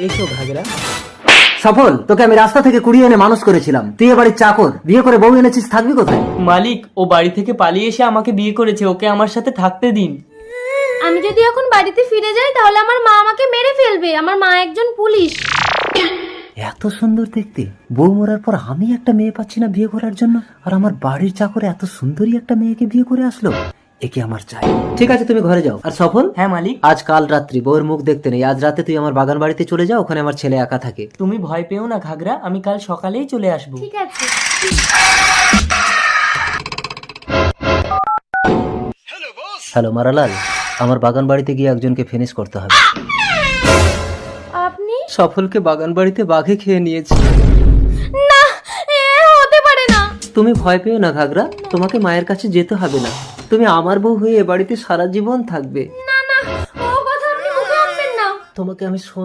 এসো ঘাগরা। সফল, তোকে আমি রাস্তা থেকে কুড়িয়ে এনে মানুষ করেছিলাম, তুই এ বাড়ির চাকর, বিয়ে করে বউ এনেছিস, থাকবি কোথায়? মালিক, ও বাড়ি থেকে পালিয়ে এসে আমাকে বিয়ে করেছে, ওকে আমার সাথে থাকতে দিন। আমি যদি এখন বাড়িতে ফিরে যাই তাহলে আমার মা আমাকে মেরে ফেলবে, আমার মা একজন পুলিশ। এত সুন্দর দেখতে বউ মরার পর আমি একটা মেয়ে পাচ্ছি না বিয়ে করার জন্য, আর আমার বাড়ির চাকরে এত সুন্দরী একটা মেয়েকে বিয়ে করে আসলো, একে আমার চাই। ঠিক আছে, তুমি ঘরে যাও। আর সফল, হ্যাঁ মালিক। আজ কাল রাত্রি বউয়ের মুখ দেখতে নেই, আজ রাতে তুই আমার বাগান বাড়িতে চলে যাও, ওখানে আমার ছেলে একা থাকে। তুমি ভয় পেও না ঘাগরা, আমি কাল সকালেই চলে আসবো। ঠিক আছে। হ্যালো মারালাল, আমার বাগান বাড়িতে গিয়ে একজনকে ফিনিশ করতে হবে। আপনি? সফলকে বাগান বাড়িতে বাঘে খেয়ে নিয়েছে। না, এ হতে পারে না। তুমি ভয় পেও না ঘাগরা, তোমাকে মায়ের কাছে যেতে হবে না, তুমি আমার বউ হয়ে এ বাড়িতে সারা জীবন থাকবে। না না, ও কথা আপনি মুখে আনবেন না। তোমাকে আমি